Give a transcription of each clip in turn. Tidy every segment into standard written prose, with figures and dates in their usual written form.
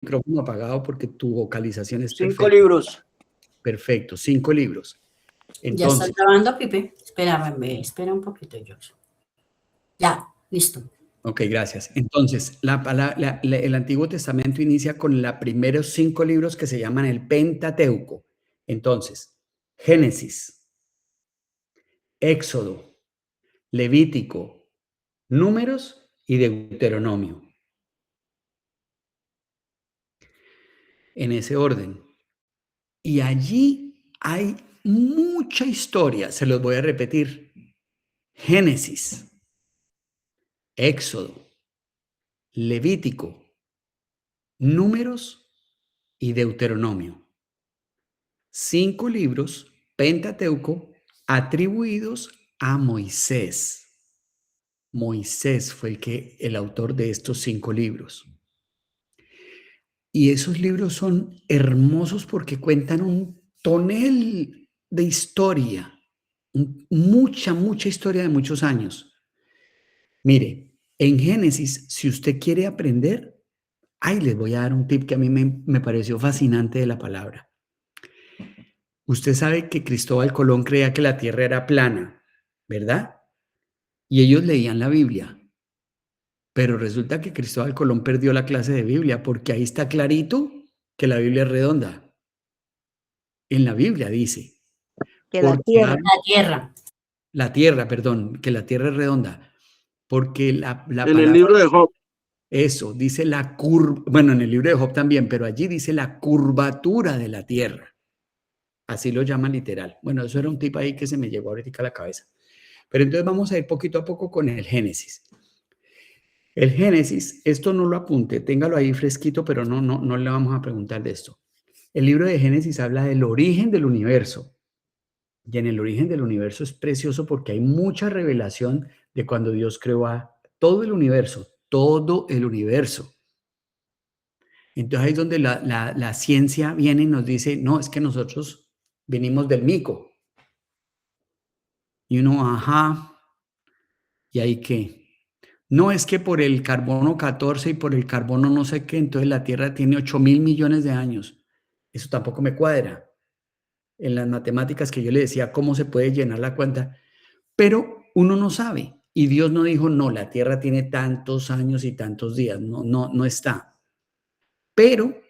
micrófono apagado porque tu vocalización es 5 perfecta. libros. Perfecto, 5 libros. ¿Ya está Entonces, grabando, Pipe? Espera un poquito, George. Ya, listo. ok, gracias. Entonces, el Antiguo Testamento inicia con los primeros 5 libros que se llaman el Pentateuco. Entonces, Génesis, Éxodo, Levítico, Números y Deuteronomio. En ese orden. Y allí hay mucha historia, se los voy a repetir. Génesis, Éxodo, Levítico, Números y Deuteronomio. 5 libros, Pentateuco, atribuidos a Moisés. Moisés fue el autor de estos 5 libros. Y esos libros son hermosos porque cuentan un tonel de historia, mucha historia de muchos años. Mire, en Génesis, si usted quiere aprender, les voy a dar un tip que a mí me pareció fascinante de la palabra. Usted sabe que Cristóbal Colón creía que la tierra era plana, ¿verdad? Y ellos leían la Biblia. Pero resulta que Cristóbal Colón perdió la clase de Biblia porque ahí está clarito que la Biblia es redonda. En la Biblia dice que la tierra. La tierra, perdón, que la tierra es redonda. Porque la en palabra, el libro de Job. Eso, dice la curva, bueno, en el libro de Job también, pero allí dice la curvatura de la tierra. Así lo llaman literal. Bueno, eso era un tip ahí que se me llegó ahorita a la cabeza. Pero entonces vamos a ir poquito a poco con el Génesis. El Génesis, esto no lo apunte, téngalo ahí fresquito, pero no le vamos a preguntar de esto. El libro de Génesis habla del origen del universo. Y en el origen del universo es precioso porque hay mucha revelación de cuando Dios creó a todo el universo, todo el universo. Entonces ahí es donde la ciencia viene y nos dice, no, es que nosotros venimos del mico. Y uno, ajá, ¿y ahí qué? No, es que por el carbono 14 y por el carbono no sé qué, entonces la Tierra tiene 8.000 millones de años. Eso tampoco me cuadra. En las matemáticas que yo le decía, ¿cómo se puede llenar la cuenta? Pero uno no sabe. Y Dios no dijo, no, la Tierra tiene tantos años y tantos días. No está. Pero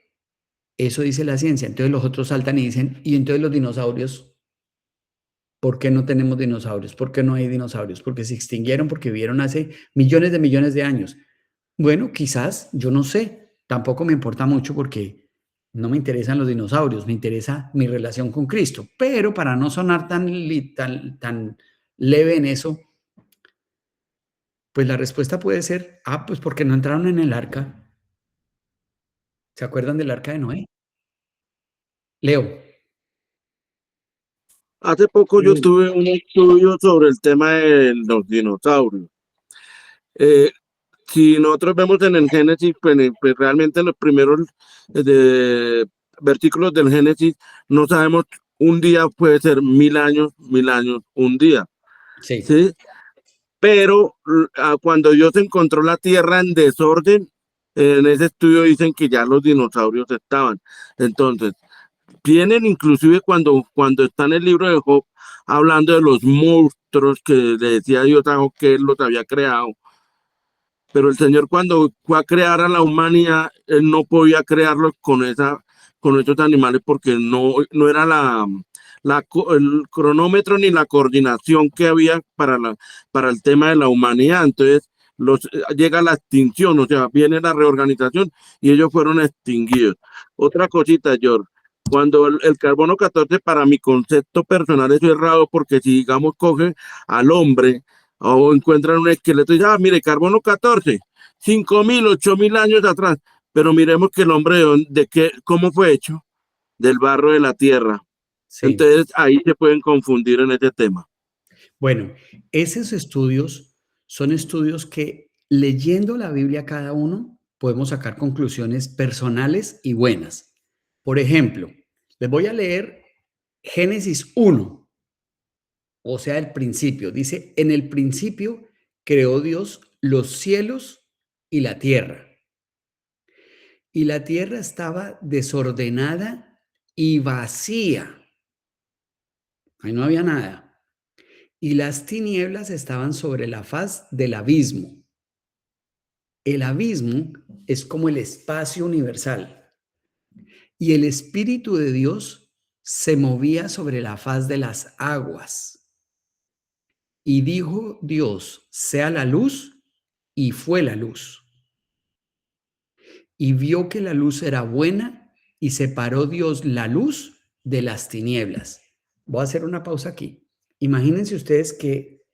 eso dice la ciencia. Entonces los otros saltan y dicen, ¿y entonces los dinosaurios? ¿Por qué no tenemos dinosaurios? ¿Por qué no hay dinosaurios? Porque se extinguieron, porque vivieron hace millones de años. Bueno, quizás, yo no sé. Tampoco me importa mucho porque no me interesan los dinosaurios, me interesa mi relación con Cristo. Pero para no sonar tan leve en eso, pues la respuesta puede ser, pues porque no entraron en el arca. ¿Se acuerdan del arca de Noé? Leo. Hace poco yo tuve un estudio sobre el tema de los dinosaurios. Si nosotros vemos en el Génesis, pues realmente los primeros versículos del Génesis, no sabemos, un día puede ser 1.000 años, un día. Sí. ¿Sí? Pero cuando Dios encontró la tierra en desorden, en ese estudio dicen que ya los dinosaurios estaban. Entonces, tienen inclusive cuando está en el libro de Job, hablando de los monstruos que le decía Dios a Job que él los había creado. Pero el Señor cuando fue a crear a la humanidad, él no podía crearlos con esos animales porque no era el cronómetro ni la coordinación que había para el tema de la humanidad. Entonces llega la extinción, o sea, viene la reorganización y ellos fueron extinguidos. Otra cosita, George, cuando el carbono 14 para mi concepto personal es errado porque si digamos coge al hombre o encuentran un esqueleto y dicen, mire, carbono 14, 5.000, 8.000 años atrás, pero miremos que el hombre ¿cómo fue hecho? Del barro de la tierra. Sí. Entonces ahí se pueden confundir en este tema. Bueno, esos estudios son estudios que leyendo la Biblia cada uno podemos sacar conclusiones personales y buenas. Por ejemplo, les voy a leer Génesis 1, o sea, el principio. Dice, en el principio creó Dios los cielos y la tierra. y la tierra estaba desordenada y vacía. Ahí no había nada. Y las tinieblas estaban sobre la faz del abismo. El abismo es como el espacio universal. Y el Espíritu de Dios se movía sobre la faz de las aguas. Y dijo Dios, sea la luz, y fue la luz. Y vio que la luz era buena, y separó Dios la luz de las tinieblas. Voy a hacer una pausa aquí. Imagínense ustedes que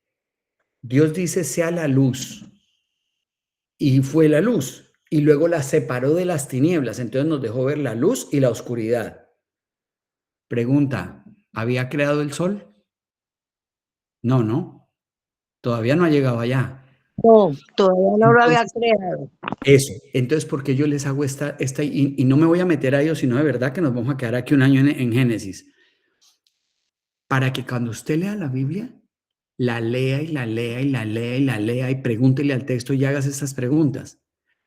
Dios dice, sea la luz, y fue la luz, y luego la separó de las tinieblas. Entonces nos dejó ver la luz y la oscuridad. Pregunta, ¿había creado el sol? No, no, todavía no ha llegado allá. No, todavía no lo había Entonces, creado. eso, entonces, ¿por qué yo les hago esta y no me voy a meter a ellos, sino de verdad que nos vamos a quedar aquí un año en Génesis? Para que cuando usted lea la Biblia, la lea y la lea y la lea y la lea y pregúntele al texto y hagas estas preguntas.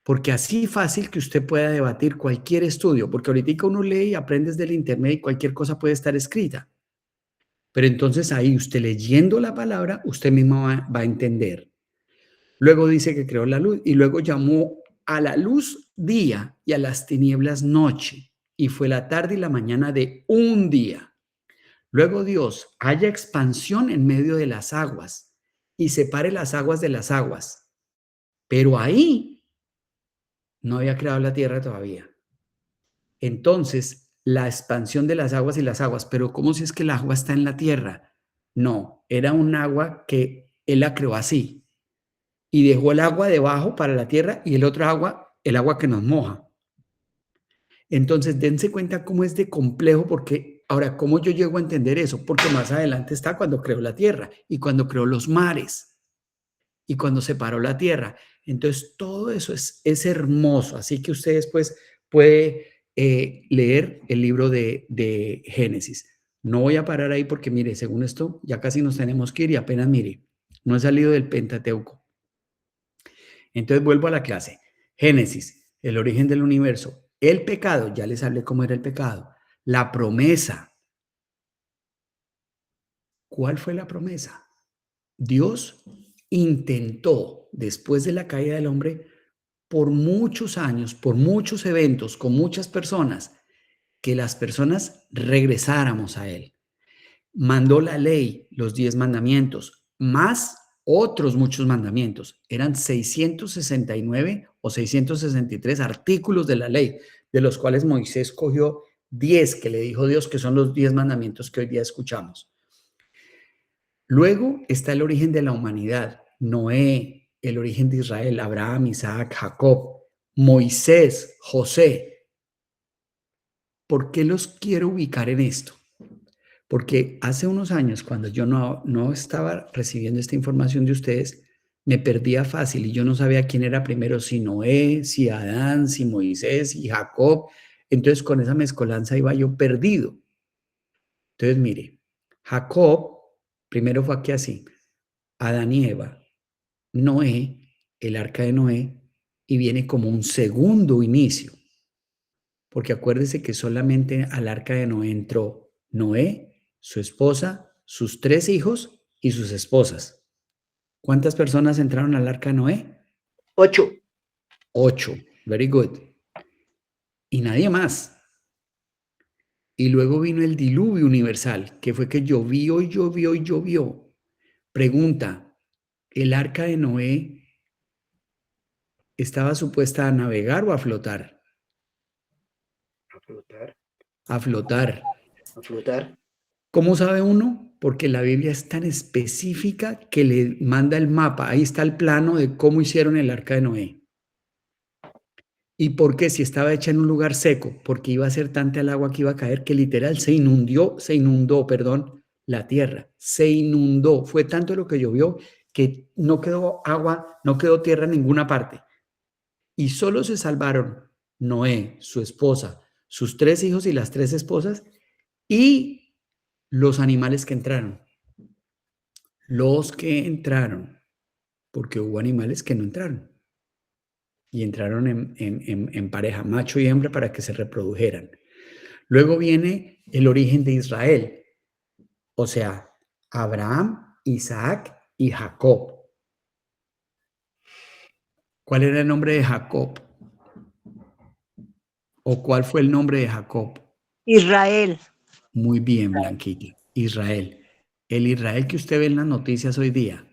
Porque así fácil que usted pueda debatir cualquier estudio, porque ahorita uno lee y aprendes del internet y cualquier cosa puede estar escrita. Pero entonces ahí usted leyendo la palabra, usted mismo va a entender. Luego dice que creó la luz y luego llamó a la luz día y a las tinieblas noche. Y fue la tarde y la mañana de un día. Luego Dios haya expansión en medio de las aguas y separe las aguas de las aguas. Pero ahí no había creado la tierra todavía. Entonces, la expansión de las aguas y las aguas, pero ¿cómo si es que el agua está en la tierra? No, era un agua que él la creó así y dejó el agua debajo para la tierra y el otro agua, el agua que nos moja. Entonces, dense cuenta cómo es de complejo, porque ahora, ¿cómo yo llego a entender eso? Porque más adelante está cuando creó la tierra y cuando creó los mares y cuando separó la tierra. Entonces, todo eso es hermoso. Así que ustedes pues puede leer el libro de Génesis. No voy a parar ahí porque mire, según esto, ya casi nos tenemos que ir y apenas mire, no he salido del Pentateuco. Entonces vuelvo a la clase. Génesis, el origen del universo. El pecado, ya les hablé cómo era el pecado. La promesa. ¿Cuál fue la promesa? Dios intentó, después de la caída del hombre, por muchos años, por muchos eventos, con muchas personas, que las personas regresáramos a Él. Mandó la ley, los 10 mandamientos, más otros muchos mandamientos. Eran 669 o 663 artículos de la ley, de los cuales Moisés cogió 10 que le dijo Dios, que son los 10 mandamientos que hoy día escuchamos. Luego está el origen de la humanidad, Noé, el origen de Israel, Abraham, Isaac, Jacob, Moisés, José. ¿Por qué los quiero ubicar en esto? Porque hace unos años, cuando yo no estaba recibiendo esta información de ustedes, me perdía fácil y yo no sabía quién era primero, si Noé, si Adán, si Moisés, si Jacob. Entonces, con esa mezcolanza iba yo perdido. Entonces, mire, Jacob, primero fue aquí así, Adán y Eva, Noé, el arca de Noé, y viene como un segundo inicio. Porque acuérdese que solamente al arca de Noé entró Noé, su esposa, sus 3 hijos y sus esposas. ¿Cuántas personas entraron al arca de Noé? 8. 8. Very good. Y nadie más. Y luego vino el diluvio universal, que fue que llovió y llovió y llovió. Pregunta, ¿el arca de Noé estaba supuesta a navegar o a flotar? A flotar, A flotar. a flotar. ¿Cómo sabe uno? Porque la Biblia es tan específica que le manda el mapa. Ahí está el plano de cómo hicieron el arca de Noé. ¿Y por qué? Si estaba hecha en un lugar seco, porque iba a ser tanta el agua que iba a caer que literal se inundó, perdón, la tierra. Se inundó. Fue tanto lo que llovió que no quedó agua, no quedó tierra en ninguna parte. Y solo se salvaron Noé, su esposa, sus 3 hijos y las 3 esposas y los animales que entraron. Los que entraron, porque hubo animales que no entraron. y entraron en pareja, macho y hembra, para que se reprodujeran. Luego viene el origen de Israel, o sea, Abraham, Isaac y Jacob. ¿Cuál era el nombre de Jacob? ¿O cuál fue el nombre de Jacob? Israel. Muy bien, Blanquita. Israel. El Israel que usted ve en las noticias hoy día,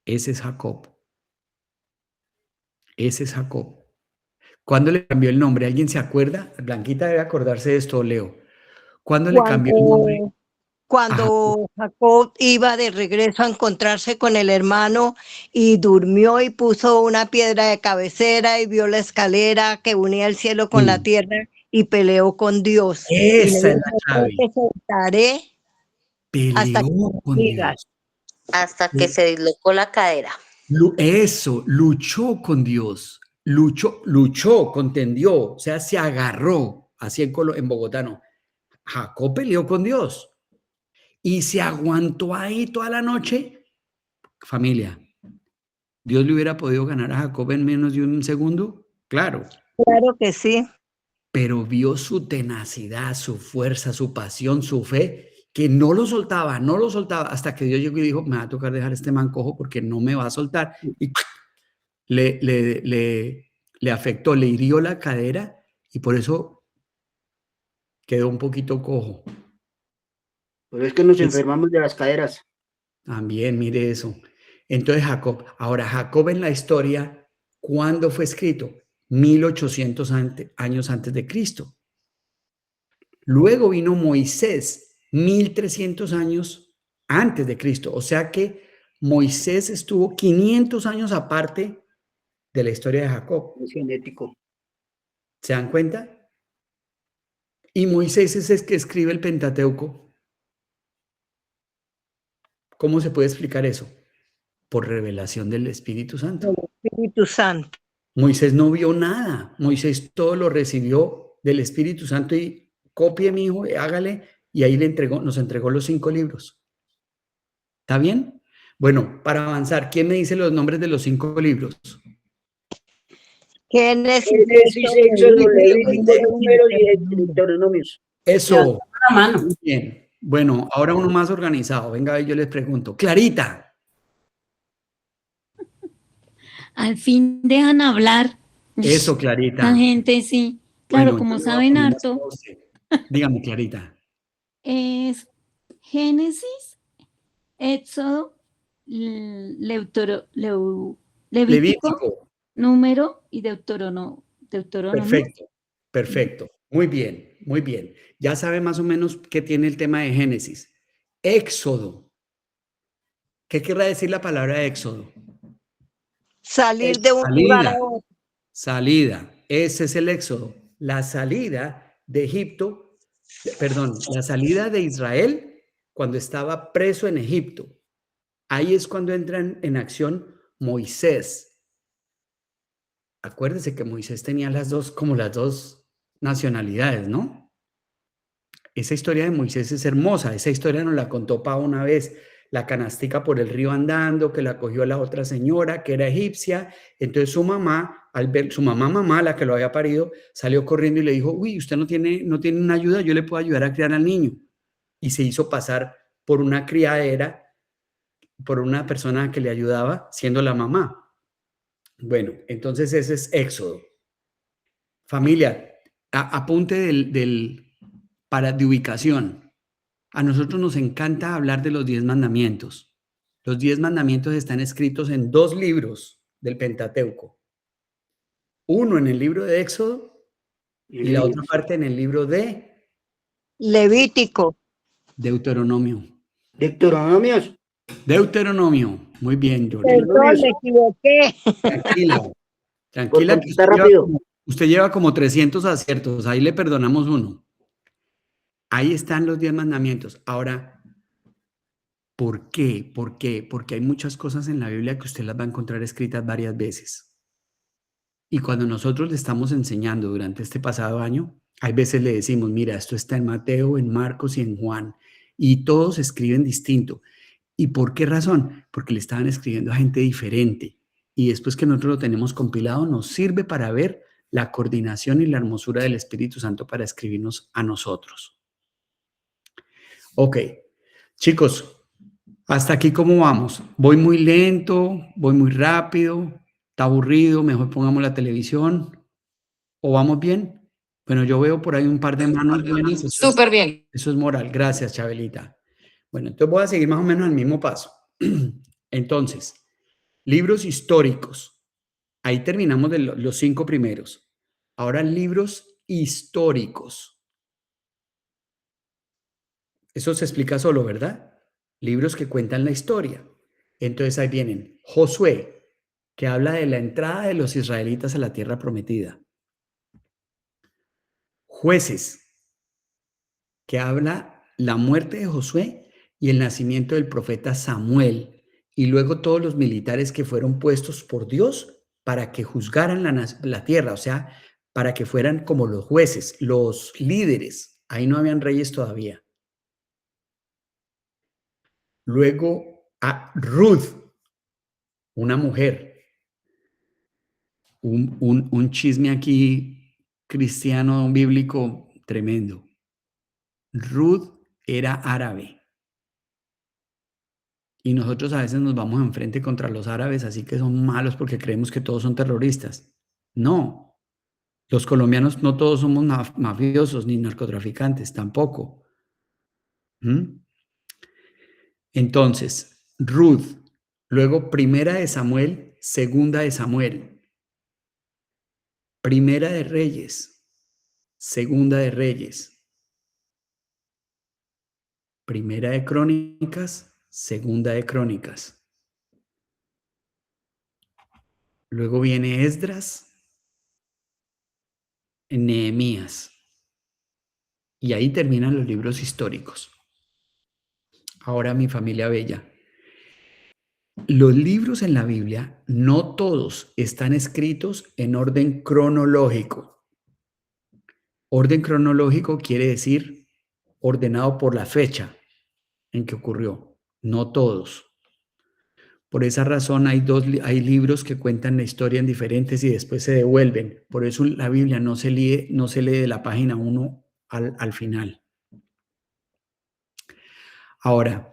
ese es Jacob. Ese es Jacob. ¿Cuándo le cambió el nombre? ¿Alguien se acuerda? Blanquita debe acordarse de esto, Leo. ¿Cuándo le cambió el nombre a Jacob? Cuando Jacob iba de regreso a encontrarse con el hermano y durmió y puso una piedra de cabecera y vio la escalera que unía el cielo con la tierra y peleó con Dios. Esa es la "No clave. te soltaré hasta que Peleó me con digas". Dios. Hasta que se dislocó la cadera. Eso, luchó con Dios. Luchó, contendió, o sea, se agarró, así en bogotano. Jacob peleó con Dios y se aguantó ahí toda la noche. Familia, ¿Dios le hubiera podido ganar a Jacob en menos de un segundo? Claro, Claro que sí. pero vio su tenacidad, su fuerza, su pasión, su fe, que no lo soltaba, hasta que Dios llegó y dijo, me va a tocar dejar este man cojo porque no me va a soltar. Y le afectó, le hirió la cadera y por eso quedó un poquito cojo. Pero es que nos enfermamos de las caderas. También, mire eso. Entonces Jacob, ahora Jacob en la historia, ¿cuándo fue escrito? 1800 años antes de Cristo. Luego vino Moisés, 1300 años antes de Cristo. O sea que Moisés estuvo 500 años aparte de la historia de Jacob. Es genético. ¿Se dan cuenta? Y Moisés es el que escribe el Pentateuco. ¿Cómo se puede explicar eso? Por revelación del Espíritu Santo. El Espíritu Santo. Moisés no vio nada. Moisés todo lo recibió del Espíritu Santo y copie, mi hijo, hágale. Y ahí nos entregó los 5 libros. ¿Está bien? Bueno, para avanzar, ¿quién me dice los nombres de los 5 libros? Génesis, Éxodo, Levítico, Números y Deuteronomios. Eso. La mano. Muy bien. Bueno, ahora uno más organizado. Venga, yo les pregunto. Clarita. Al fin dejan hablar. Eso, Clarita. La gente sí. Claro, Bueno, como yo le voy a saben poner más harto, pausa. Dígame, Clarita. es Génesis, Éxodo, Levítico, Levítico. Número y Deuteronomio. Perfecto, perfecto. Muy bien, muy bien. Ya sabe más o menos qué tiene el tema de Génesis. Éxodo. ¿Qué querrá decir la palabra éxodo? salir de un lugar a otro. Salida. Ese es el éxodo. La salida de Egipto, perdón, la salida de Israel cuando estaba preso en Egipto. Ahí es cuando entra en acción Moisés. Acuérdese que Moisés tenía las dos nacionalidades, ¿no? Esa historia de Moisés es hermosa. Esa historia nos la contó Pau una vez. La canastica por el río andando, que la cogió la otra señora, que era egipcia. Entonces su mamá, al ver, su mamá, la que lo había parido, salió corriendo y le dijo, uy, usted no tiene una ayuda, yo le puedo ayudar a criar al niño. Y se hizo pasar por una criadera, por una persona que le ayudaba, siendo la mamá. Bueno, entonces ese es Éxodo. Familia, apunte de ubicación. A nosotros nos encanta hablar de los 10 mandamientos. Los 10 mandamientos están escritos en 2 libros del Pentateuco. Uno en el libro de Éxodo y la otra parte en el libro de Levítico. Deuteronomio. Deuteronomios. Deuteronomio. Muy bien, Jordi. Perdón, me equivoqué. Tranquila, que Está rápido. usted lleva como 300 aciertos. Ahí le perdonamos uno. Ahí están los 10 mandamientos. Ahora, ¿por qué? ¿Por qué? Porque hay muchas cosas en la Biblia que usted las va a encontrar escritas varias veces. Y cuando nosotros le estamos enseñando durante este pasado año, hay veces le decimos, mira, esto está en Mateo, en Marcos y en Juan, y todos escriben distinto. ¿Y por qué razón? Porque le estaban escribiendo a gente diferente. y después que nosotros lo tenemos compilado, nos sirve para ver la coordinación y la hermosura del Espíritu Santo para escribirnos a nosotros. Ok, chicos, hasta aquí ¿cómo vamos? ¿Voy muy lento? ¿Voy muy rápido? ¿Está aburrido? ¿Mejor pongamos la televisión? ¿O vamos bien? Bueno, yo veo por ahí un par de manos buenas. Súper bien. Eso es moral. Gracias, Chabelita. Bueno, entonces voy a seguir más o menos al mismo paso. Entonces, libros históricos. Ahí terminamos de los 5 primeros. Ahora, libros históricos. Eso se explica solo, ¿verdad? Libros que cuentan la historia. Entonces ahí vienen Josué, que habla de la entrada de los israelitas a la tierra prometida. Jueces, que habla la muerte de Josué y el nacimiento del profeta Samuel, y luego todos los militares que fueron puestos por Dios para que juzgaran la tierra, o sea, para que fueran como los jueces, los líderes. Ahí no habían reyes todavía. Luego a Ruth, una mujer. Un chisme aquí cristiano bíblico tremendo. Ruth era árabe. Y nosotros a veces nos vamos enfrente contra los árabes, así que son malos porque creemos que todos son terroristas. No, los colombianos no todos somos mafiosos ni narcotraficantes, tampoco. Entonces, Ruth, luego Primera de Samuel, Segunda de Samuel, Primera de Reyes, Segunda de Reyes, Primera de Crónicas, Segunda de Crónicas. Luego viene Esdras, Nehemías. Y ahí terminan los libros históricos. Ahora, mi familia bella, los libros en la Biblia, no todos están escritos en orden cronológico. Orden cronológico quiere decir ordenado por la fecha en que ocurrió, no todos. Por esa razón hay libros que cuentan la historia en diferentes y después se devuelven. Por eso la Biblia no se lee de la página 1 al final. Ahora,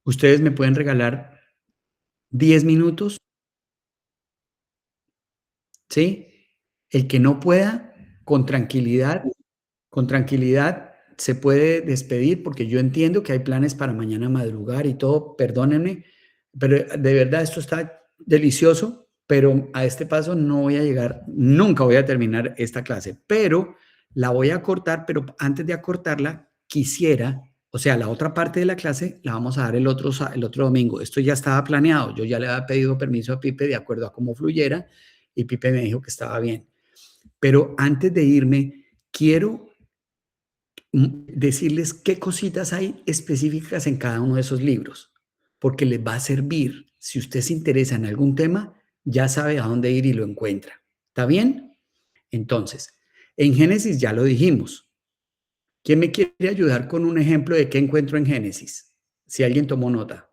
ustedes me pueden regalar 10 minutos, ¿sí? El que no pueda, con tranquilidad se puede despedir porque yo entiendo que hay planes para mañana madrugar y todo, perdónenme, pero de verdad esto está delicioso, pero a este paso no voy a llegar, nunca voy a terminar esta clase, pero la voy a cortar, pero antes de acortarla quisiera, o sea, la otra parte de la clase la vamos a dar el otro domingo. Esto ya estaba planeado, yo ya le había pedido permiso a Pipe de acuerdo a cómo fluyera y Pipe me dijo que estaba bien. Pero antes de irme, quiero decirles qué cositas hay específicas en cada uno de esos libros, porque les va a servir. Si usted se interesa en algún tema, ya sabe a dónde ir y lo encuentra. ¿Está bien? Entonces, en Génesis ya lo dijimos. ¿Quién me quiere ayudar con un ejemplo de qué encuentro en Génesis? Si alguien tomó nota.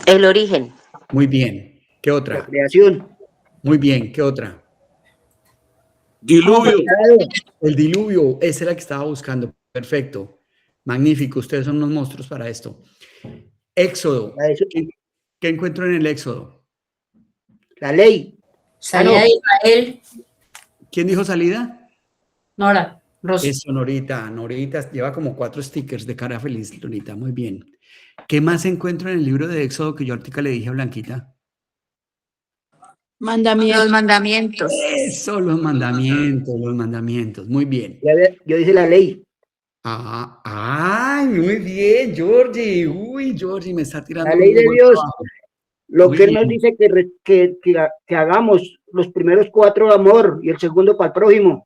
El origen. Muy bien. ¿Qué La otra? creación. Muy bien. ¿Qué otra? Diluvio. El diluvio. Esa era la que estaba buscando. Perfecto. Magnífico. Ustedes son unos monstruos para esto. Éxodo. ¿Qué encuentro en el Éxodo? La ley. Salida de Israel. ¿Quién dijo salida? Nora. Rosa. Eso, Norita. Norita lleva como 4 stickers de cara feliz, Norita. Muy bien. ¿Qué más encuentro en el libro de Éxodo que yo ahorita le dije a Blanquita? Mandamientos. Los mandamientos. Eso, los mandamientos. Muy bien. Yo dije la ley. Ay, muy bien, Georgie. Uy, Georgie, me está tirando La ley un de buen Dios. trabajo. Lo Muy que él bien. nos dice que hagamos los primeros 4 de amor y el segundo para el prójimo.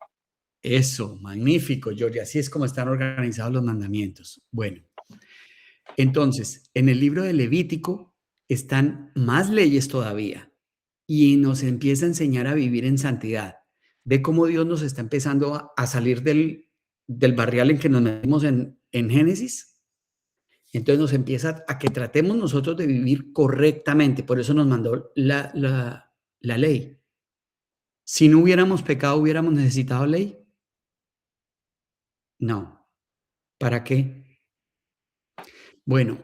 Eso, magnífico, Georgie. Así es como están organizados los mandamientos. Bueno, entonces, en el libro de Levítico están más leyes todavía y nos empieza a enseñar a vivir en santidad. Ve cómo Dios nos está empezando a salir del barrial en que nos metimos en Génesis Entonces nos empieza a que tratemos nosotros de vivir correctamente. Por eso nos mandó la ley. Si no hubiéramos pecado, ¿hubiéramos necesitado ley? No. ¿Para qué? Bueno,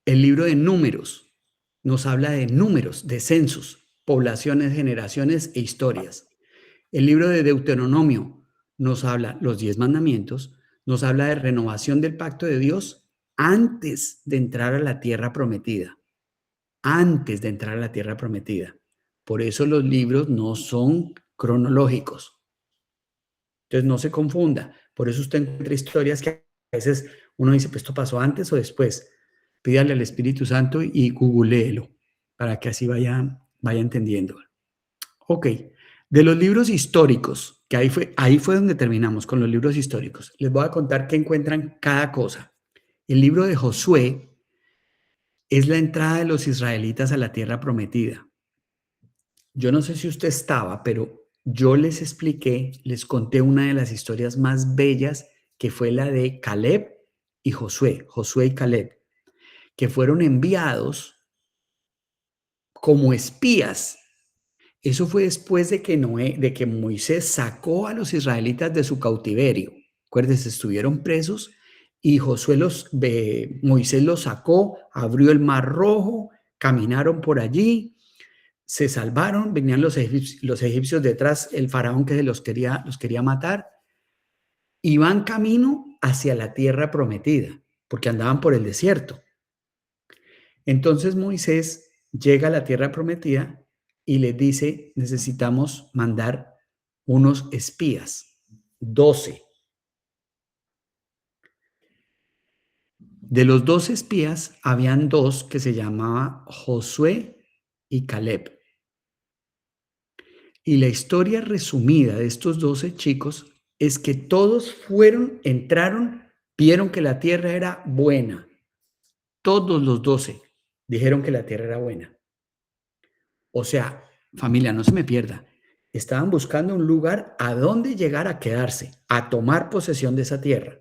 el libro de Números nos habla de números, de censos, poblaciones, generaciones e historias. El libro de Deuteronomio nos habla los 10 mandamientos, nos habla de renovación del pacto de Dios antes de entrar a la tierra prometida. Antes de entrar a la tierra prometida. Por eso los libros no son cronológicos. Entonces no se confunda. Por eso usted encuentra historias que a veces uno dice, pues esto pasó antes o después. Pídale al Espíritu Santo y googleelo para que así vaya entendiendo. Ok. De los libros históricos, que ahí fue donde terminamos con los libros históricos. Les voy a contar qué encuentran cada cosa. El libro de Josué es la entrada de los israelitas a la tierra prometida. Yo no sé si usted estaba, pero yo les expliqué, les conté una de las historias más bellas, que fue la de Caleb y Josué y Caleb, que fueron enviados como espías. Eso fue después de que Moisés sacó a los israelitas de su cautiverio. Acuérdense, estuvieron presos y Moisés los sacó, abrió el Mar Rojo, caminaron por allí, se salvaron, venían los egipcios detrás, el faraón que los quería matar, y van camino hacia la tierra prometida, porque andaban por el desierto. Entonces Moisés llega a la tierra prometida y les dice, necesitamos mandar unos espías, 12. De los 12 espías, habían 2 que se llamaban Josué y Caleb. Y la historia resumida de estos 12 chicos es que todos entraron, vieron que la tierra era buena. Todos los 12 dijeron que la tierra era buena. O sea, familia, no se me pierda. Estaban buscando un lugar a donde llegar a quedarse, a tomar posesión de esa tierra.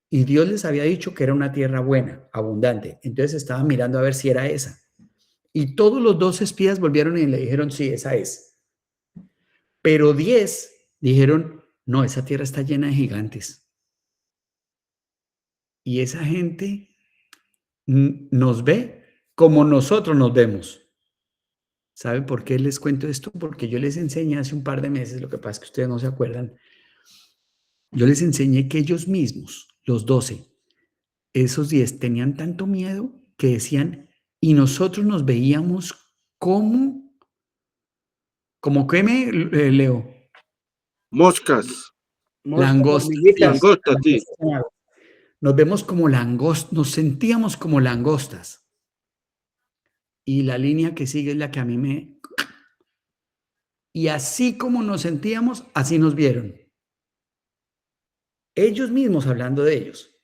Y Dios les había dicho que era una tierra buena, abundante. Entonces estaban mirando a ver si era esa. Y todos los 12 espías volvieron y le dijeron, sí, esa es. Pero 10 dijeron, no, esa tierra está llena de gigantes. Y esa gente nos ve como nosotros nos vemos. ¿Sabe por qué les cuento esto? Porque yo les enseñé hace un par de meses, lo que pasa es que ustedes no se acuerdan, yo les enseñé que ellos mismos, los 12, esos 10, tenían tanto miedo que decían, y nosotros nos veíamos como ¿qué Leo? Moscas. Langostas. Langostas, sí. Nos vemos como langostas, nos sentíamos como langostas. Y la línea que sigue es la que a mí Y así como nos sentíamos, así nos vieron. Ellos mismos hablando de ellos.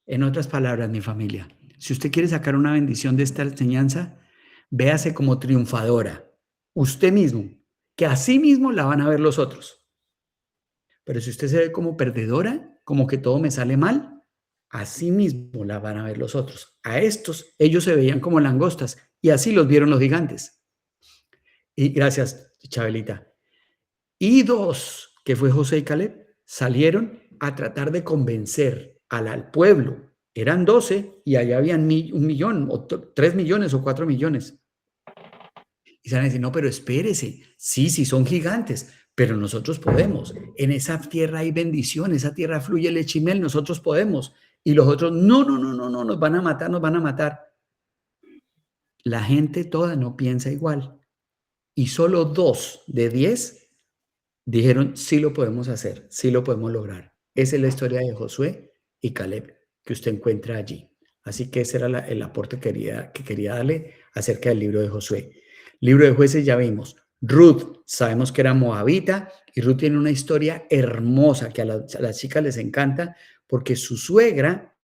En otras palabras, mi familia, si usted quiere sacar una bendición de esta enseñanza, véase como triunfadora. Usted mismo, que así mismo la van a ver los otros. Pero si usted se ve como perdedora, como que todo me sale mal, así mismo la van a ver los otros. A estos, ellos se veían como langostas y así los vieron los gigantes. Y gracias, Chabelita. Y 2, que fue José y Caleb, salieron a tratar de convencer al pueblo. Eran 12 y allá habían 1 millón, o 3 millones o 4 millones. Y se van a decir, no, pero espérese, sí, son gigantes, pero nosotros podemos. En esa tierra hay bendición, esa tierra fluye leche y miel, nosotros podemos. Y los otros, no, nos van a matar. La gente toda no piensa igual. Y solo 2 de 10 dijeron, sí lo podemos hacer, sí lo podemos lograr. Esa es la historia de Josué y Caleb que usted encuentra allí. Así que ese era el aporte que quería darle acerca del libro de Josué. Libro de Jueces ya vimos. Ruth, sabemos que era moabita y Ruth tiene una historia hermosa que a las chicas les encanta porque su suegra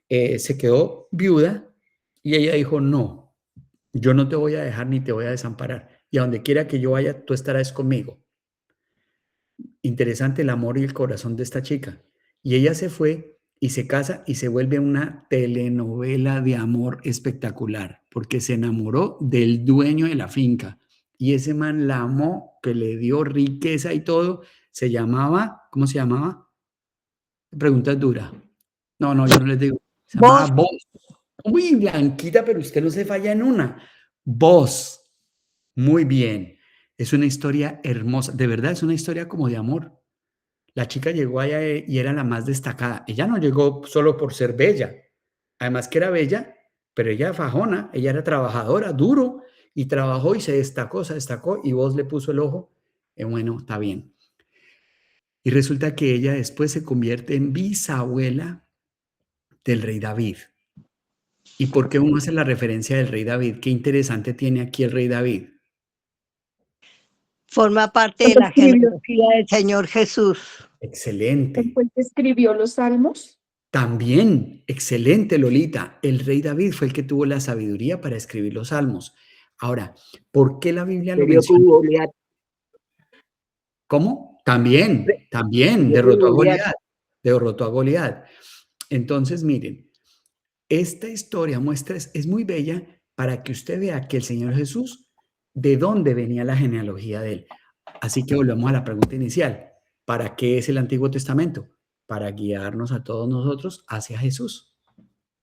se quedó viuda y ella dijo, no, yo no te voy a dejar ni te voy a desamparar y a donde quiera que yo vaya, tú estarás conmigo. Interesante el amor y el corazón de esta chica. Y ella se fue y se casa y se vuelve una telenovela de amor espectacular, porque se enamoró del dueño de la finca y ese man la amó, que le dio riqueza y todo. Se llamaba, ¿cómo se llamaba? Pregunta dura. No, no, yo no les digo. Se llamaba Vos, Vos. Uy, Blanquita, pero usted no se falla en una. Vos. Muy bien. Es una historia hermosa. De verdad, es una historia como de amor. La chica llegó allá y era la más destacada. Ella no llegó solo por ser bella. Además que era bella, pero ella fajona, ella era trabajadora, duro, y trabajó y se destacó, y vos le puso el ojo. Bueno, está bien. Y resulta que ella después se convierte en bisabuela del rey David. ¿Y por qué uno hace la referencia del rey David? Qué interesante tiene aquí el rey David. forma parte de la genealogía del Señor Jesús. Excelente. ¿Él fue el que escribió los salmos? También, excelente, Lolita. El rey David fue el que tuvo la sabiduría para escribir los salmos. Ahora, ¿por qué la Biblia lo Peleó con menciona? Goliat. ¿Cómo? También, Peleó derrotó a con Goliat. Goliat, derrotó a Goliat. Entonces, miren, esta historia muestra, es muy bella para que usted vea que el Señor Jesús, de dónde venía la genealogía de él. Así que volvemos a la pregunta inicial. ¿Para qué es el Antiguo Testamento? Para guiarnos a todos nosotros hacia Jesús.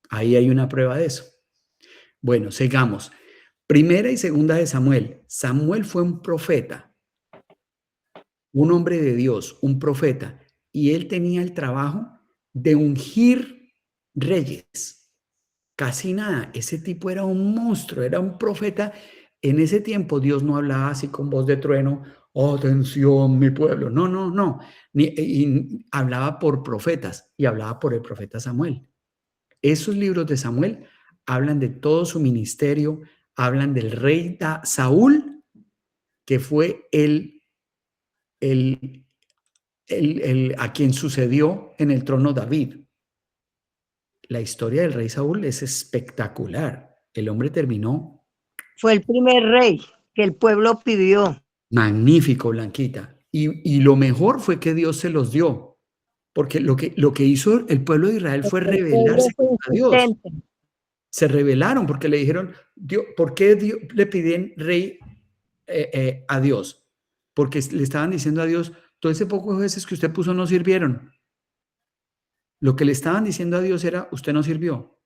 Ahí hay una prueba de eso. Bueno, sigamos. Primera y segunda de Samuel. Samuel fue un profeta, un hombre de Dios, un profeta, y él tenía el trabajo de ungir reyes. Casi nada. Ese tipo era un monstruo, era un profeta. En ese tiempo Dios no hablaba así con voz de trueno, atención, mi pueblo. No, no, no. Y hablaba por profetas y hablaba por el profeta Samuel. Esos libros de Samuel hablan de todo su ministerio, hablan del rey Saúl, que fue a quien sucedió en el trono David. La historia del rey Saúl es espectacular. El hombre terminó Fue el primer rey que el pueblo pidió. magnífico, Blanquita. Y lo mejor fue que Dios se los dio, porque lo que hizo el pueblo de Israel fue El pueblo rebelarse fue contra Dios. insistente. Se rebelaron porque le dijeron, Dios, ¿por qué le piden rey a Dios? Porque le estaban diciendo a Dios, todo ese poco de veces que usted puso no sirvieron. Lo que le estaban diciendo a Dios era, usted no sirvió.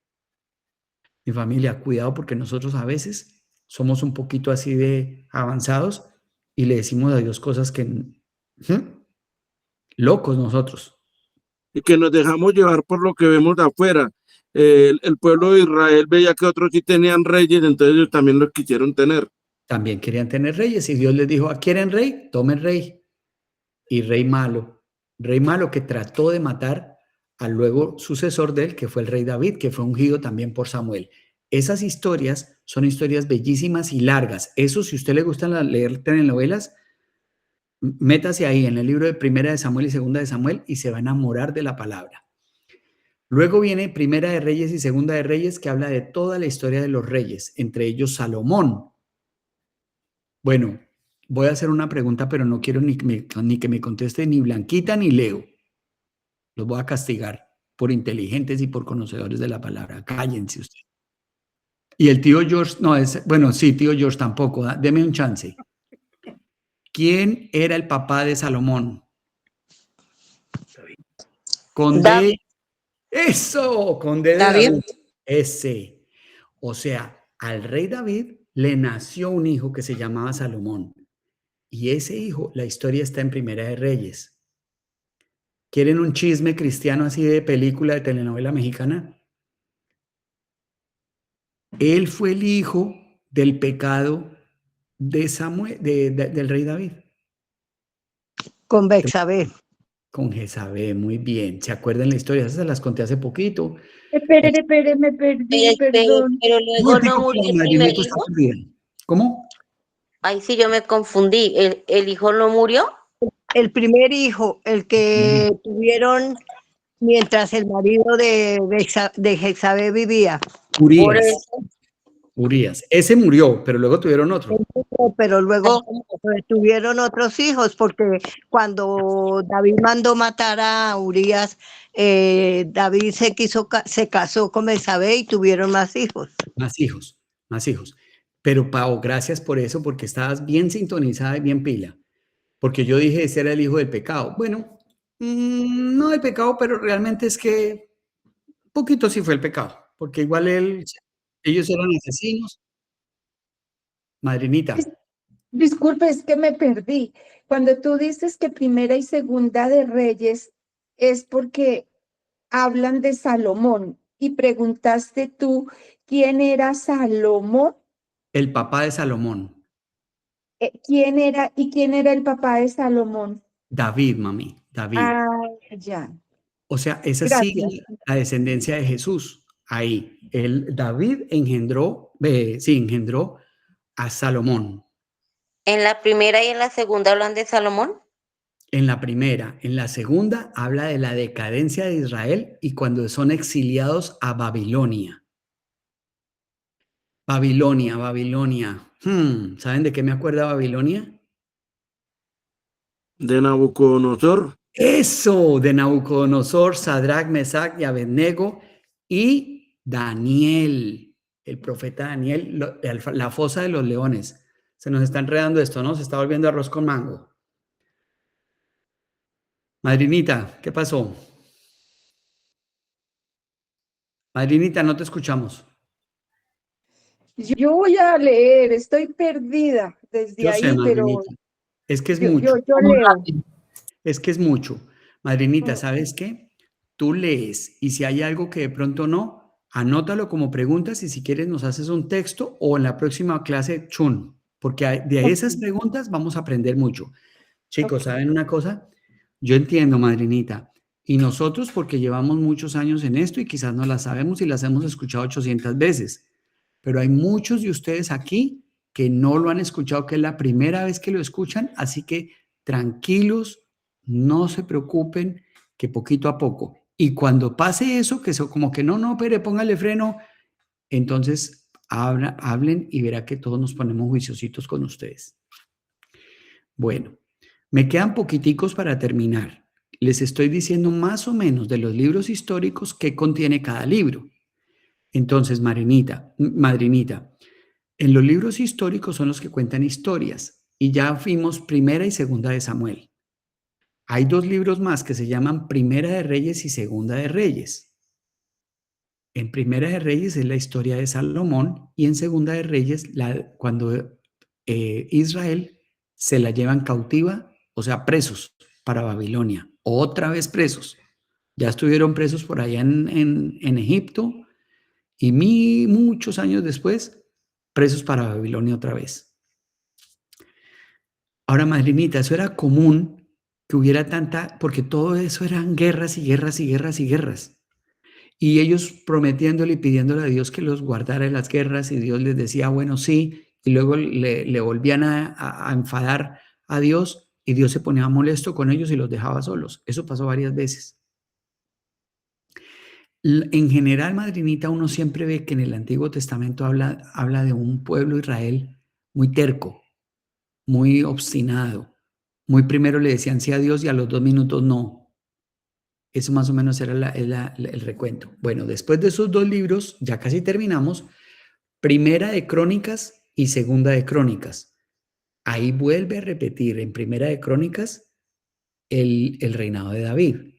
Mi familia, cuidado porque nosotros a veces somos un poquito así de avanzados y le decimos a Dios cosas que... Locos nosotros. Y que nos dejamos llevar por lo que vemos de afuera. El pueblo de Israel veía que otros sí tenían reyes, entonces ellos también los quisieron tener. También querían tener reyes y Dios les dijo, ¿quieren rey? Tomen rey. Y rey malo que trató de matar al luego sucesor de él, que fue el rey David, que fue ungido también por Samuel. Esas historias son historias bellísimas y largas. Eso, si a usted le gusta leer telenovelas, métase ahí en el libro de Primera de Samuel y Segunda de Samuel y se va a enamorar de la palabra. Luego viene Primera de Reyes y Segunda de Reyes, que habla de toda la historia de los reyes, entre ellos Salomón. Bueno, voy a hacer una pregunta, pero no quiero ni que me conteste ni Blanquita ni Leo. Los voy a castigar por inteligentes y por conocedores de la palabra. Cállense usted. Y el tío George, no, bueno, sí, tío George tampoco. Deme un chance. ¿Quién era el papá de Salomón? Conde. Eso, Conde de David. Ese. O sea, al rey David le nació un hijo que se llamaba Salomón. Y ese hijo, la historia está en Primera de Reyes. ¿Quieren un chisme cristiano así de película, de telenovela mexicana? Él fue el hijo del pecado de Samuel, del rey David. Con Bexabé. Con Jezabel, muy bien. ¿Se acuerdan la historia? Esas se las conté hace poquito. Espere, me perdí, perdón. Pero luego no murió el primer hijo. ¿Cómo? Ahí sí yo me confundí. ¿El hijo no murió? El primer hijo, el que tuvieron mientras el marido de Jezabel vivía. Por Urias. eso. Urías. Ese murió, pero luego tuvieron otro. Pero luego tuvieron otros hijos, porque cuando David mandó matar a Urías, David se casó con Betsabé y tuvieron más hijos. Más hijos, más hijos. Pero Pau, gracias por eso, porque estabas bien sintonizada y bien pila. Porque yo dije, ese era el hijo del pecado. Bueno, no del pecado, pero realmente es que poquito sí fue el pecado, porque igual ellos eran asesinos. Madrinita, Disculpe, es que me perdí. Cuando tú dices que Primera y Segunda de Reyes es porque hablan de Salomón y preguntaste tú quién era Salomón, el papá de Salomón, quién era el papá de Salomón. David, mami, David. Ah, ya. O sea, esa Gracias. sigue la descendencia de Jesús. Ahí, David engendró a Salomón. En la primera y en la segunda hablan de Salomón. En la primera, en la segunda habla de la decadencia de Israel y cuando son exiliados a Babilonia. Babilonia. ¿Saben de qué me acuerda Babilonia? De Nabucodonosor. Eso, de Nabucodonosor, Sadrach, Mesach y Abednego y Daniel, el profeta Daniel, la fosa de los leones. Se nos está enredando esto, ¿no? Se está volviendo arroz con mango. Madrinita, ¿qué pasó? Madrinita, no te escuchamos. Yo voy a leer, estoy perdida desde Yo sé, ahí, pero madrinita. Es que es yo mucho. leo. Es que es mucho. Madrinita, ¿sabes qué? Tú lees y si hay algo que de pronto no, anótalo como preguntas y si quieres nos haces un texto o en la próxima clase, chun, porque de esas preguntas vamos a aprender mucho. Chicos, ¿saben una cosa? Yo entiendo, madrinita, y nosotros porque llevamos muchos años en esto y quizás no las sabemos y las hemos escuchado 800 veces, pero hay muchos de ustedes aquí que no lo han escuchado, que es la primera vez que lo escuchan, así que tranquilos, no se preocupen, que poquito a poco. Y cuando pase eso, que eso como que no, pero póngale freno, entonces hablen y verá que todos nos ponemos juiciositos con ustedes. Bueno, me quedan poquiticos para terminar. Les estoy diciendo más o menos de los libros históricos que contiene cada libro. Entonces, madrinita, en los libros históricos son los que cuentan historias y ya fuimos Primera y Segunda de Samuel. Hay dos libros más que se llaman Primera de Reyes y Segunda de Reyes. En Primera de Reyes es la historia de Salomón y en Segunda de Reyes cuando Israel se la llevan cautiva, o sea, presos para Babilonia. Otra vez presos. Ya estuvieron presos por allá en Egipto y muchos años después, presos para Babilonia otra vez. Ahora, madrinita, eso era común que hubiera porque todo eso eran guerras y guerras y guerras y guerras. Y ellos prometiéndole y pidiéndole a Dios que los guardara de las guerras y Dios les decía, bueno, sí, y luego le volvían a enfadar a Dios y Dios se ponía molesto con ellos y los dejaba solos. Eso pasó varias veces. En general, madrinita, uno siempre ve que en el Antiguo Testamento habla de un pueblo Israel muy terco, muy obstinado. Muy primero le decían sí a Dios y a los 2 minutos no. Eso más o menos era el recuento. Bueno, después de esos dos libros, ya casi terminamos, Primera de Crónicas y Segunda de Crónicas. Ahí vuelve a repetir en Primera de Crónicas el reinado de David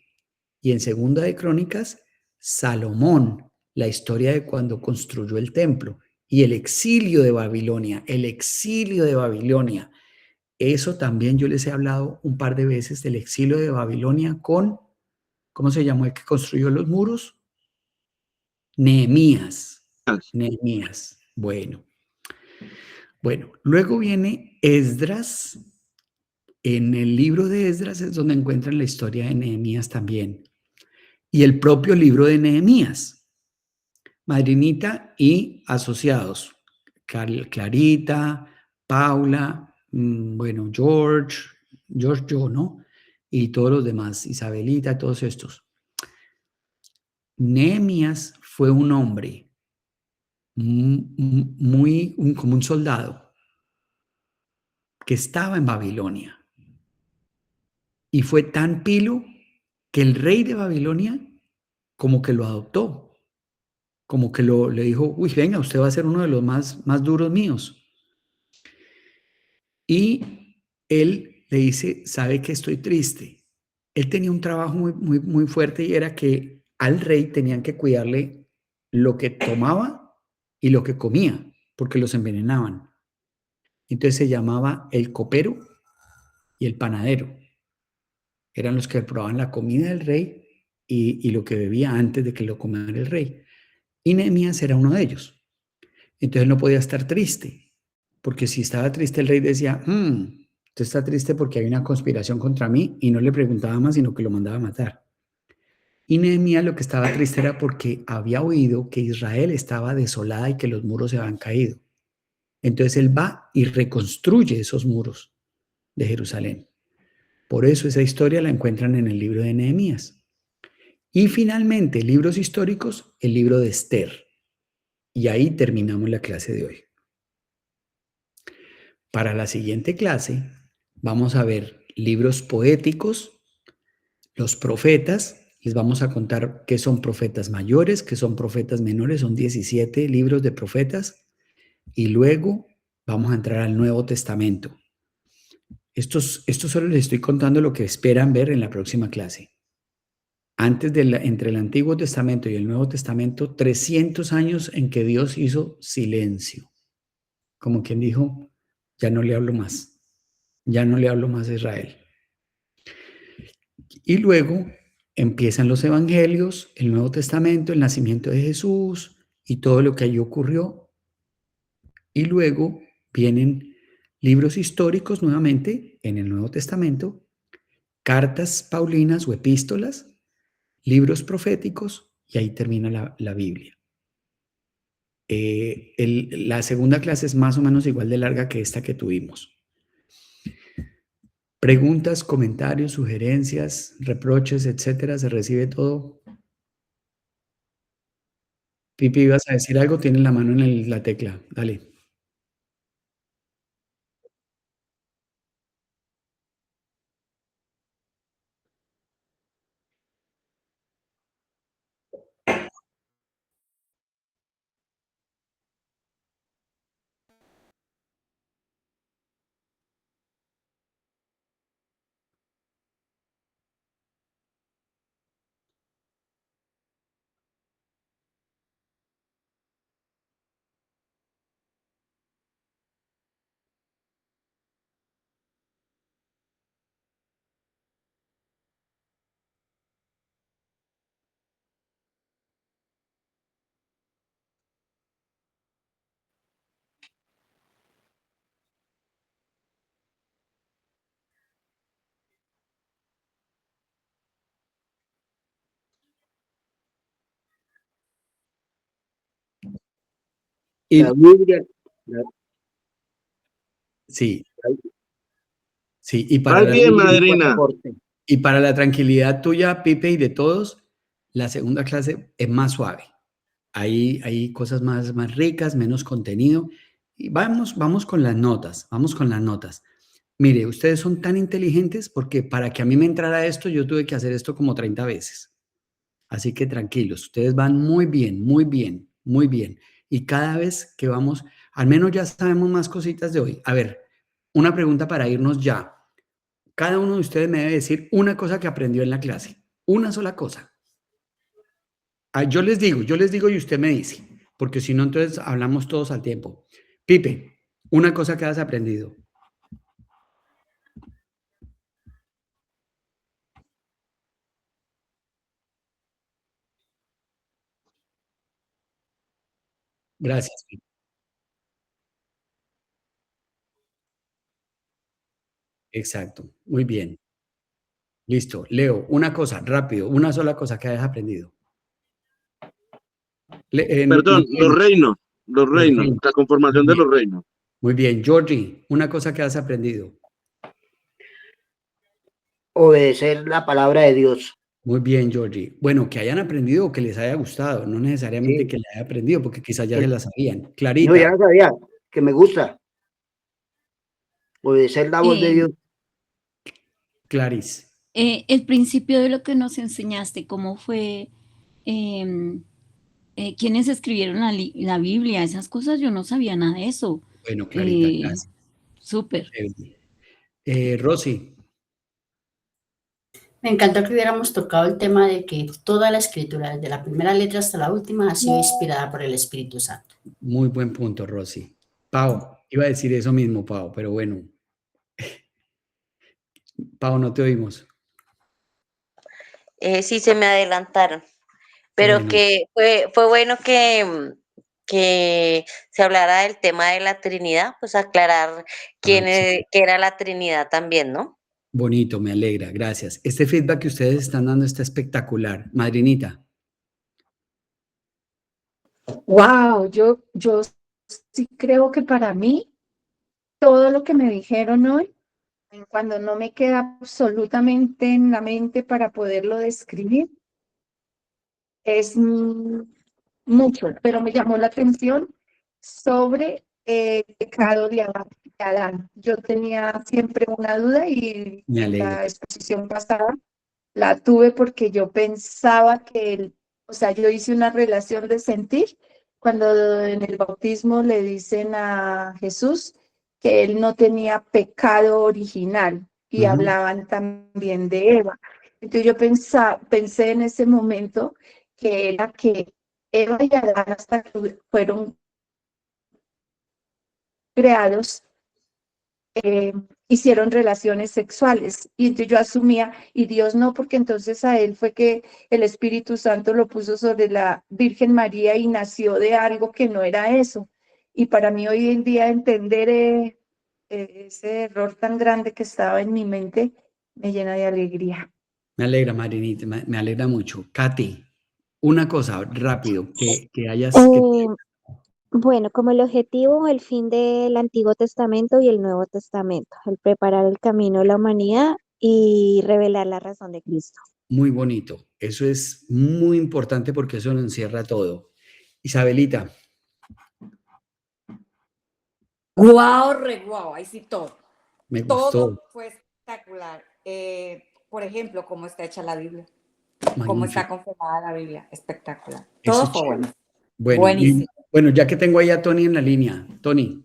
y en Segunda de Crónicas Salomón, la historia de cuando construyó el templo y el exilio de Babilonia, Eso también yo les he hablado un par de veces del exilio de Babilonia con, ¿cómo se llamó el que construyó los muros? Nehemías. Bueno, luego viene Esdras. En el libro de Esdras es donde encuentran la historia de Nehemías también. Y el propio libro de Nehemías. Madrinita y asociados. Clarita, Paula, George yo, ¿no? Y todos los demás, Isabelita, todos estos. Nehemías fue un hombre como un soldado que estaba en Babilonia. Y fue tan pilo que el rey de Babilonia como que lo adoptó, como que le dijo, uy, venga, usted va a ser uno de los más duros míos. Y él le dice, sabe que estoy triste. Él tenía un trabajo muy fuerte y era que al rey tenían que cuidarle lo que tomaba y lo que comía, porque los envenenaban. Entonces se llamaba el copero y el panadero. Eran los que probaban la comida del rey y lo que bebía antes de que lo comiera el rey. Y Nehemías era uno de ellos. Entonces no podía estar triste, porque si estaba triste el rey decía, usted está triste porque hay una conspiración contra mí, y no le preguntaba más, sino que lo mandaba a matar. Y Nehemías lo que estaba triste era porque había oído que Israel estaba desolada y que los muros se habían caído. Entonces él va y reconstruye esos muros de Jerusalén. Por eso esa historia la encuentran en el libro de Nehemías. Y finalmente, libros históricos, el libro de Esther. Y ahí terminamos la clase de hoy. Para la siguiente clase vamos a ver libros poéticos, los profetas. Les vamos a contar qué son profetas mayores, qué son profetas menores. Son 17 libros de profetas. Y luego vamos a entrar al Nuevo Testamento. Esto solo les estoy contando lo que esperan ver en la próxima clase. Entre el Antiguo Testamento y el Nuevo Testamento, 300 años en que Dios hizo silencio. Como quien dijo, ya no le hablo más. Ya no le hablo más a Israel. Y luego empiezan los evangelios, el Nuevo Testamento, el nacimiento de Jesús y todo lo que allí ocurrió. Y luego vienen libros históricos nuevamente en el Nuevo Testamento, cartas paulinas o epístolas, libros proféticos, y ahí termina la Biblia. La segunda clase es más o menos igual de larga que esta que tuvimos. Preguntas, comentarios, sugerencias, reproches, etcétera, se recibe todo. Pipi, ¿ibas a decir algo? Tienes la mano en la tecla. Dale. Y, La Biblia, sí, sí, y Más bien, madrina. y para la tranquilidad tuya, Pipe, y de todos, la segunda clase es más suave. Hay cosas más ricas, menos contenido. Y vamos con las notas, vamos con las notas. Mire, ustedes son tan inteligentes porque para que a mí me entrara esto, yo tuve que hacer esto como 30 veces. Así que tranquilos, ustedes van muy bien, muy bien, muy bien. Y cada vez que vamos, al menos ya sabemos más cositas de hoy. A ver, una pregunta para irnos ya. Cada uno de ustedes me debe decir una cosa que aprendió en la clase. Una sola cosa. Yo les digo y usted me dice, porque si no, entonces hablamos todos al tiempo. Pipe, una cosa que has aprendido. Gracias. Pipe. Exacto, muy bien. Listo. Leo, una cosa, rápido, una sola cosa que hayas aprendido. Perdón, los reinos, Los reinos. la conformación de los reinos. Muy bien. Georgie, una cosa que has aprendido. obedecer la palabra de Dios. Muy bien, Georgie. Bueno, que hayan aprendido o que les haya gustado, no necesariamente Sí, que le haya aprendido, porque quizás ya se el- la sabían. no, ya Clarita, lo sabía, que me gusta obedecer la voz de Eh, Dios. Clarice. el principio de lo que nos enseñaste, cómo fue, em, quiénes escribieron la Biblia, esas cosas, yo no sabía nada de eso. Bueno, Clarita, Eh, gracias. Súper. Chévere. Rosy, Me encantó que hubiéramos tocado el tema de que toda la escritura, desde la primera letra hasta la última, ha sido inspirada por el Espíritu Santo. muy buen punto, Rosy. Pau, iba a decir eso mismo, Pau, pero bueno. Pau, no te oímos. Sí, se me adelantaron, pero Bueno, que fue bueno que se hablara del tema de la Trinidad, pues aclarar sí, qué era la Trinidad también, ¿no? bonito, me alegra, gracias. Este feedback que ustedes están dando está espectacular. Madrinita, Wow, yo sí creo que para mí todo lo que me dijeron hoy, cuando no me queda absolutamente en la mente para poderlo describir, es mucho, pero me llamó la atención sobre el pecado de Adán. Yo tenía siempre una duda y me alegra. la exposición pasada la tuve porque yo pensaba que o sea, yo hice una relación de sentir cuando en el bautismo le dicen a Jesús que él no tenía pecado original y Ujú. hablaban también de Eva. Entonces yo pensé en ese momento que era que Eva y Adán hasta que fueron creados hicieron relaciones sexuales. Y entonces yo asumía, y Dios no, porque entonces a él fue que el Espíritu Santo lo puso sobre la Virgen María y nació de algo que no era eso. Y para mí hoy en día entender ese error tan grande que estaba en mi mente me llena de alegría. Me alegra, Madrinita, me alegra mucho. Katy, una cosa rápido que hayas, que Eh, bueno, como el objetivo, el fin del Antiguo Testamento y el Nuevo Testamento, el preparar el camino de la humanidad y revelar la razón de Cristo. muy bonito. Eso es muy importante porque eso lo encierra todo. Isabelita, Guau, re guau, ahí sí todo. me gustó, Todo fue espectacular. Por ejemplo, cómo está hecha la Biblia, cómo está magnífico. conformada la Biblia, espectacular. Eso Todo es fue chévere. bueno, Bueno, y buenísimo. bueno, ya que tengo ahí a Tony en la línea, Tony,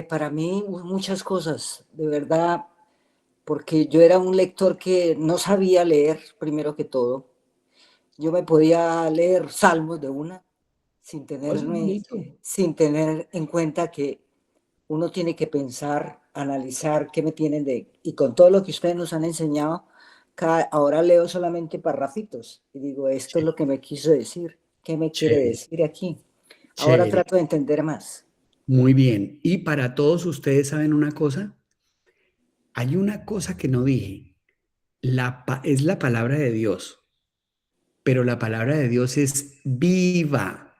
Para mí muchas cosas, de verdad, porque yo era un lector que no sabía leer, primero que todo. Yo me podía leer salmos de una oh, eso es bonito. sin tener en cuenta que uno tiene que pensar, analizar qué me tienen y con todo lo que ustedes nos han enseñado, ahora leo solamente parrafitos y digo, esto es lo que me quiso decir, ¿qué me quiere Chévere, decir aquí? Ahora chévere, trato de entender más. muy bien. Y para todos ustedes, ¿saben una cosa? Hay una cosa que no dije. Es la palabra de Dios, pero la palabra de Dios es viva,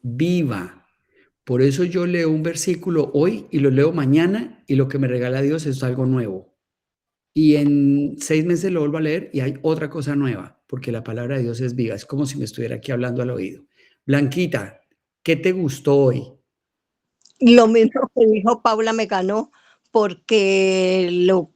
viva. Por eso yo leo un versículo hoy y lo leo mañana y lo que me regala Dios es algo nuevo. Y en 6 meses lo vuelvo a leer y hay otra cosa nueva, porque la palabra de Dios es viva. Es como si me estuviera aquí hablando al oído. Blanquita, ¿qué te gustó hoy? Lo mismo que dijo Paula me ganó, porque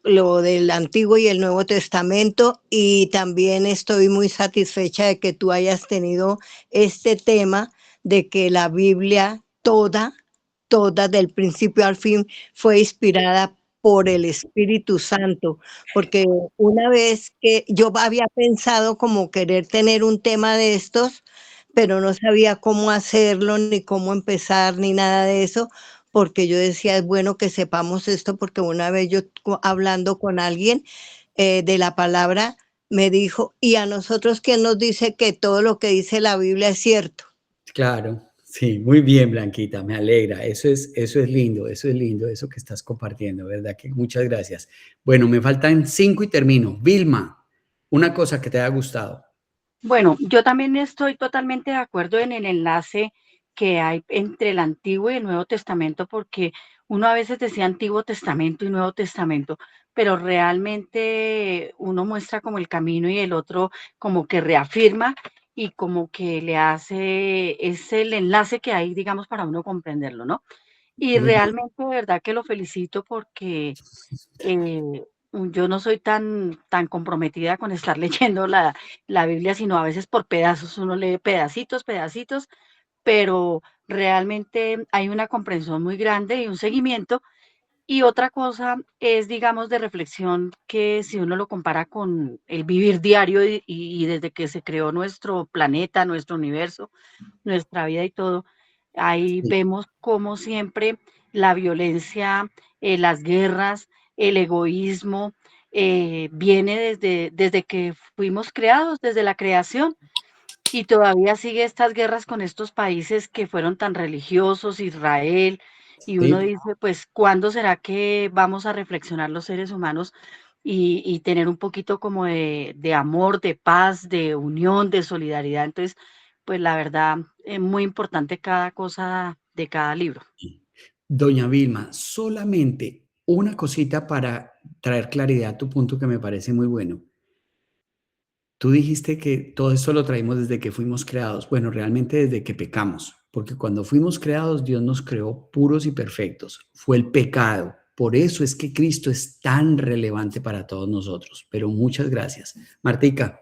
lo del Antiguo y el Nuevo Testamento, y también estoy muy satisfecha de que tú hayas tenido este tema de que la Biblia toda, del principio al fin, fue inspirada por el Espíritu Santo, porque una vez que yo había pensado como querer tener un tema de estos, pero no sabía cómo hacerlo, ni cómo empezar, ni nada de eso, porque yo decía, es bueno que sepamos esto, porque una vez yo hablando con alguien de la palabra, me dijo, ¿y a nosotros quién nos dice que todo lo que dice la Biblia es cierto? Claro, sí, muy bien, Blanquita, me alegra. Eso es lindo, eso que estás compartiendo, ¿verdad? Que muchas gracias. Bueno, me faltan 5 y termino. Vilma, una cosa que te haya gustado. Bueno, yo también estoy totalmente de acuerdo en el enlace que hay entre el Antiguo y el Nuevo Testamento, porque uno a veces decía Antiguo Testamento y Nuevo Testamento, pero realmente uno muestra como el camino y el otro como que reafirma y como que le hace, es el enlace que hay, digamos, para uno comprenderlo, ¿no? Y Muy bien. realmente, de verdad que lo felicito porque yo no soy tan comprometida con estar leyendo la Biblia, sino a veces por pedazos, uno lee pedacitos, pedacitos, pero realmente hay una comprensión muy grande y un seguimiento. Y otra cosa es, digamos, de reflexión que si uno lo compara con el vivir diario y desde que se creó nuestro planeta, nuestro universo, nuestra vida y todo, ahí Sí, vemos cómo siempre la violencia, las guerras, el egoísmo, viene desde que fuimos creados, desde la creación. Y todavía sigue estas guerras con estos países que fueron tan religiosos, Israel, y uno sí. dice, pues, ¿cuándo será que vamos a reflexionar los seres humanos y tener un poquito como de amor, de paz, de unión, de solidaridad? Entonces, pues la verdad, es muy importante cada cosa de cada libro. Doña Vilma, solamente una cosita para traer claridad a tu punto que me parece muy bueno. Tú dijiste que todo esto lo traímos desde que fuimos creados. Bueno, realmente desde que pecamos, porque cuando fuimos creados, Dios nos creó puros y perfectos. Fue el pecado. Por eso es que Cristo es tan relevante para todos nosotros. Pero muchas gracias. Martica.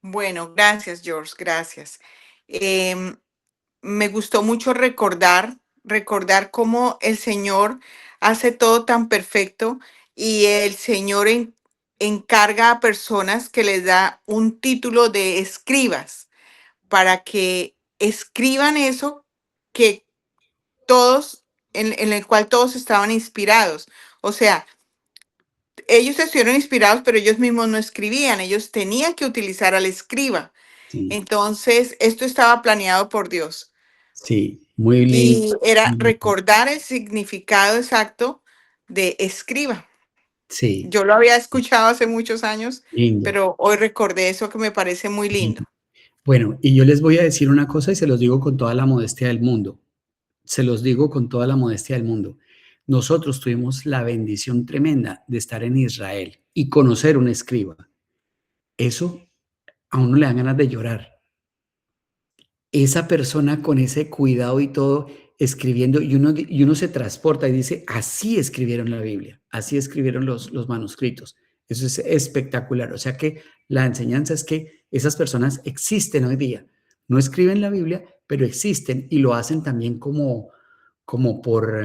Bueno, gracias, George, gracias. Me gustó mucho recordar cómo el Señor hace todo tan perfecto y el Señor encarga a personas que les da un título de escribas para que escriban eso que todos, en el cual todos estaban inspirados. O sea, ellos estuvieron inspirados, pero ellos mismos no escribían, ellos tenían que utilizar al escriba. Sí, Entonces, esto estaba planeado por Dios sí, muy lindo. y era recordar el significado exacto de escriba. Sí, Yo lo había escuchado hace muchos años, lindo. pero hoy recordé eso que me parece muy lindo. Bueno, y yo les voy a decir una cosa y se los digo con toda la modestia del mundo. Se los digo con toda la modestia del mundo. Nosotros tuvimos la bendición tremenda de estar en Israel y conocer un escriba. Eso a uno le dan ganas de llorar. Esa persona con ese cuidado y todo escribiendo y uno se transporta y dice, así escribieron la Biblia, así escribieron los manuscritos. Eso es espectacular. O sea que la enseñanza es que esas personas existen hoy día. No escriben la Biblia, pero existen y lo hacen también como por,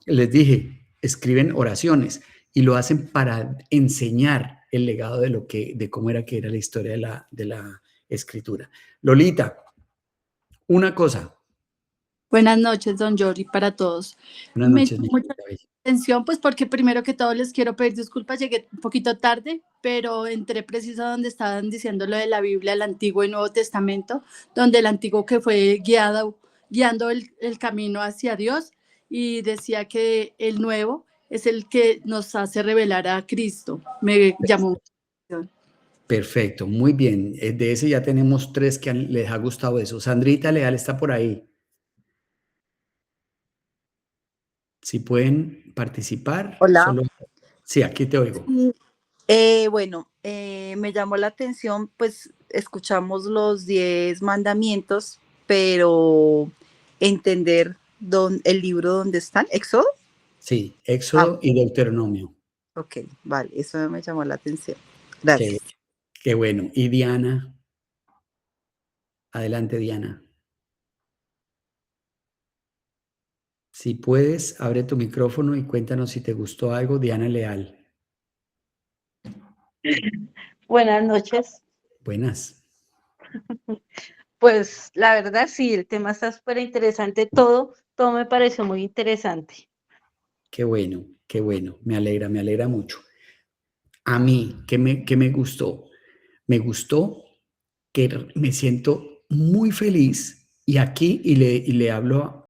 les dije, escriben oraciones y lo hacen para enseñar el legado de cómo era que era la historia de la escritura. Lolita, una cosa. Buenas noches, don Jordi, para todos. Buenas Me noches, llamó mi mucha querida Bella. atención, pues porque primero que todo les quiero pedir disculpas, llegué un poquito tarde, pero entré preciso donde estaban diciendo lo de la Biblia, el Antiguo y Nuevo Testamento, donde el Antiguo que fue guiando el camino hacia Dios y decía que el Nuevo es el que nos hace revelar a Cristo. Me llamó mucho la atención. Perfecto, muy bien. De ese ya tenemos 3 que les ha gustado eso. Sandrita Leal está por ahí. Si pueden participar, Hola. solo... Sí, aquí te oigo. Sí, bueno, me llamó la atención, pues escuchamos los 10 mandamientos, pero entender el libro donde están, ¿Éxodo? Sí, Ah, Éxodo y Deuteronomio. ok, vale, eso me llamó la atención. Qué, Gracias. qué bueno. Y Diana, adelante Diana. Si puedes, abre tu micrófono y cuéntanos si te gustó algo, Diana Leal. Buenas noches. Buenas. Pues la verdad sí, el tema está súper interesante, todo me pareció muy interesante. Qué bueno, me alegra mucho. A mí, ¿qué me gustó? Me gustó que me siento muy feliz y aquí, y le hablo